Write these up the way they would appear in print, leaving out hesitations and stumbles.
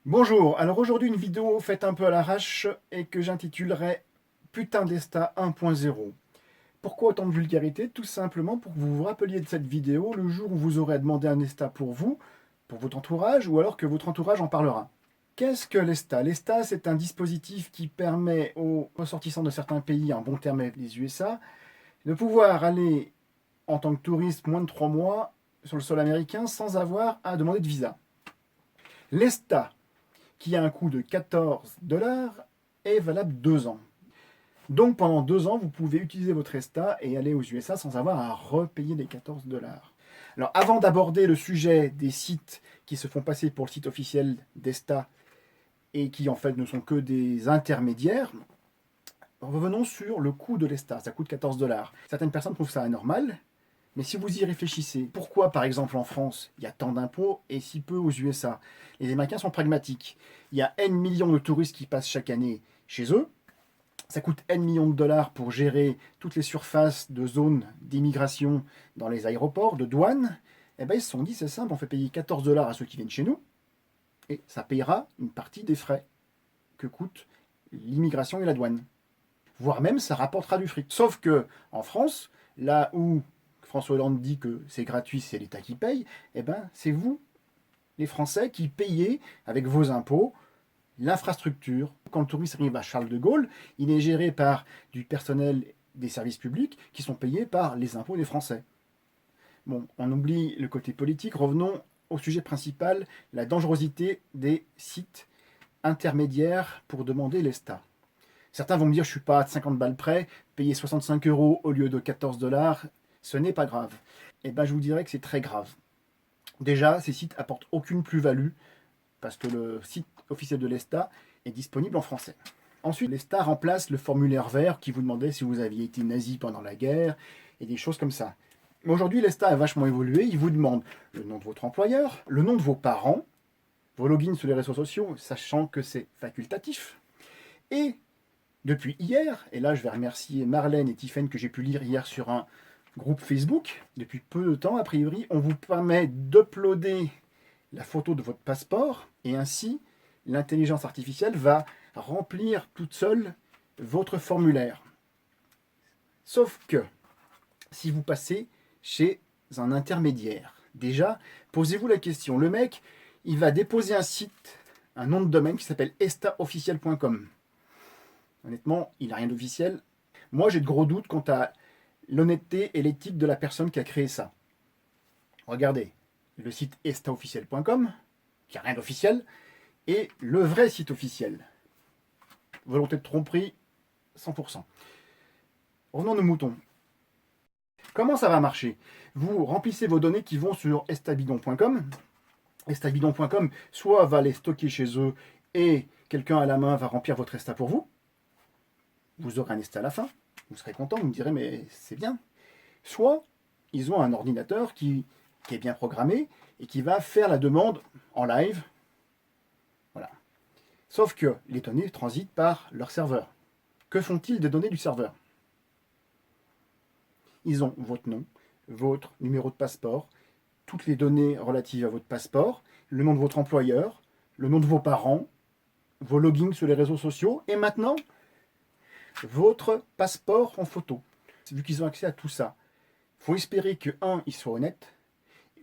Bonjour, alors aujourd'hui une vidéo faite un peu à l'arrache et que j'intitulerai Putain d'Esta 1.0. Pourquoi autant de vulgarité? Tout simplement pour que vous vous rappeliez de cette vidéo le jour où vous aurez à demander un Esta pour vous, pour votre entourage, ou alors que votre entourage en parlera. Qu'est-ce que l'Esta? L'Esta, c'est un dispositif qui permet aux ressortissants de certains pays, en bon terme avec les USA, de pouvoir aller en tant que touriste moins de 3 mois sur le sol américain sans avoir à demander de visa. L'Esta, qui a un coût de 14 dollars, est valable 2 ans. Donc pendant 2 ans, vous pouvez utiliser votre ESTA et aller aux USA sans avoir à repayer les 14 dollars. Alors avant d'aborder le sujet des sites qui se font passer pour le site officiel d'ESTA et qui en fait ne sont que des intermédiaires, revenons sur le coût de l'ESTA. Ça coûte 14 dollars. Certaines personnes trouvent ça anormal, mais si vous y réfléchissez, pourquoi par exemple en France il y a tant d'impôts et si peu aux USA? Les Américains sont pragmatiques. Il y a N millions de touristes qui passent chaque année chez eux. Ça coûte N millions de dollars pour gérer toutes les surfaces de zones d'immigration dans les aéroports, de douane. Eh bien, ils se sont dit, c'est simple, on fait payer 14 dollars à ceux qui viennent chez nous, et ça payera une partie des frais que coûte l'immigration et la douane. Voire même, ça rapportera du fric. Sauf que, en France, là où François Hollande dit que c'est gratuit, c'est l'État qui paye, eh ben, c'est vous, les Français, qui payez avec vos impôts l'infrastructure. Quand le touriste arrive à Charles de Gaulle, il est géré par du personnel des services publics qui sont payés par les impôts des Français. Bon, on oublie le côté politique, revenons au sujet principal, la dangerosité des sites intermédiaires pour demander l'ESTA. Certains vont me dire, je ne suis pas à 50 balles près, payer 65 euros au lieu de 14 dollars, ce n'est pas grave. Eh bien, je vous dirais que c'est très grave. Déjà, ces sites apportent aucune plus-value parce que le site officiel de l'ESTA est disponible en français. Ensuite, l'ESTA remplace le formulaire vert qui vous demandait si vous aviez été nazi pendant la guerre et des choses comme ça. Mais aujourd'hui, l'ESTA a vachement évolué. Il vous demande le nom de votre employeur, le nom de vos parents, vos logins sur les réseaux sociaux, sachant que c'est facultatif. Et depuis hier, et là je vais remercier Marlène et Tiffen que j'ai pu lire hier sur un groupe Facebook, depuis peu de temps, a priori, on vous permet d'uploader la photo de votre passeport et ainsi l'intelligence artificielle va remplir toute seule votre formulaire. Sauf que si vous passez chez un intermédiaire, déjà, posez-vous la question. Le mec, il va déposer un site, un nom de domaine qui s'appelle estaofficiel.com. Honnêtement, il n'a rien d'officiel. Moi, j'ai de gros doutes quant à l'honnêteté et l'éthique de la personne qui a créé ça. Regardez, le site estaofficiel.com, qui n'a rien d'officiel, et le vrai site officiel. Volonté de tromperie, 100%. Revenons aux moutons. Comment ça va marcher? Vous remplissez vos données qui vont sur estabidon.com. Estabidon.com, soit va les stocker chez eux et quelqu'un à la main va remplir votre Esta pour vous. Vous aurez un Esta à la fin. Vous serez content, vous me direz, mais c'est bien. Soit ils ont un ordinateur qui est bien programmé et qui va faire la demande en live. Voilà. Sauf que les données transitent par leur serveur. Que font-ils des données du serveur? Ils ont votre nom, votre numéro de passeport, toutes les données relatives à votre passeport, le nom de votre employeur, le nom de vos parents, vos logins sur les réseaux sociaux, et maintenant, votre passeport en photo. Vu qu'ils ont accès à tout ça, il faut espérer que, un, il soit honnête,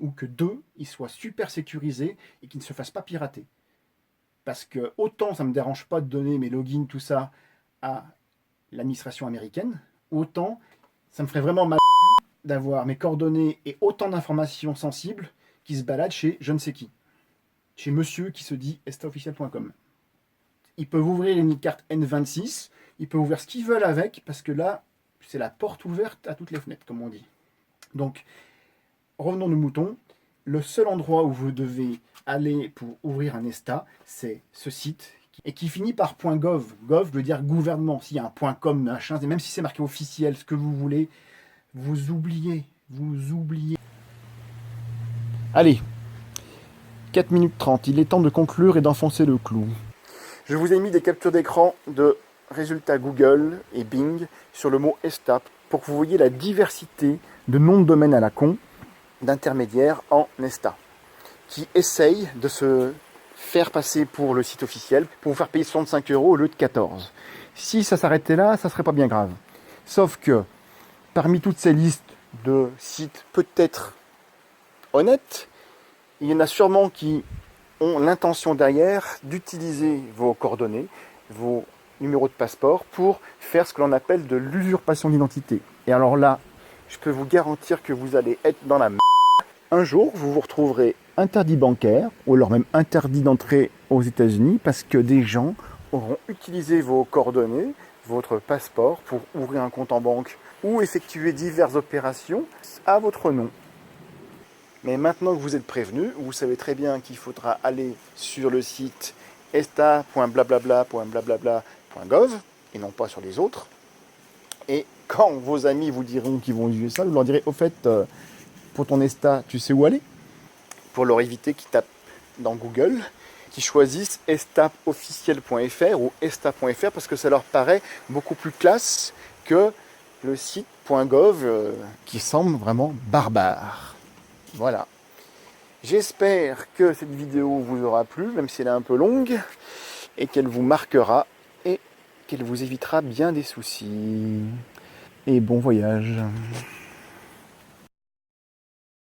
ou que, deux, il soit super sécurisé et qu'il ne se fasse pas pirater. Parce que autant ça ne me dérange pas de donner mes logins, tout ça, à l'administration américaine, autant ça me ferait vraiment mal d'avoir mes coordonnées et autant d'informations sensibles qui se baladent chez je ne sais qui. Chez monsieur qui se dit estaofficiel.com. Ils peuvent ouvrir une carte N26, ils peuvent ouvrir ce qu'ils veulent avec, parce que là, c'est la porte ouverte à toutes les fenêtres, comme on dit. Donc, revenons aux moutons. Le seul endroit où vous devez aller pour ouvrir un ESTA, c'est ce site, et qui finit par .gov. Gov veut dire gouvernement. S'il y a un .com, machin, même si c'est marqué officiel, ce que vous voulez, vous oubliez. Allez, 4 minutes 30, il est temps de conclure et d'enfoncer le clou. Je vous ai mis des captures d'écran de résultats Google et Bing sur le mot ESTA pour que vous voyez la diversité de noms de domaine à la con d'intermédiaires en ESTA qui essayent de se faire passer pour le site officiel, pour vous faire payer 65 € au lieu de 14. Si ça s'arrêtait là, ça serait pas bien grave. Sauf que, parmi toutes ces listes de sites peut-être honnêtes, il y en a sûrement qui ont l'intention derrière d'utiliser vos coordonnées, vos numéros de passeport pour faire ce que l'on appelle de l'usurpation d'identité. Et alors là, je peux vous garantir que vous allez être dans la merde. Un jour, vous vous retrouverez interdit bancaire, ou alors même interdit d'entrer aux États-Unis, parce que des gens auront utilisé vos coordonnées, votre passeport, pour ouvrir un compte en banque ou effectuer diverses opérations à votre nom. Mais maintenant que vous êtes prévenu, vous savez très bien qu'il faudra aller sur le site esta.blablabla.blablabla.gov et non pas sur les autres. Et quand vos amis vous diront qu'ils vont utiliser ça, vous leur direz au fait, pour ton Esta, tu sais où aller? Pour leur éviter qu'ils tapent dans Google, qu'ils choisissent estaofficiel.fr ou esta.fr parce que ça leur paraît beaucoup plus classe que le site .gov qui semble vraiment barbare. Voilà. J'espère que cette vidéo vous aura plu, même si elle est un peu longue, et qu'elle vous marquera et qu'elle vous évitera bien des soucis. Et bon voyage.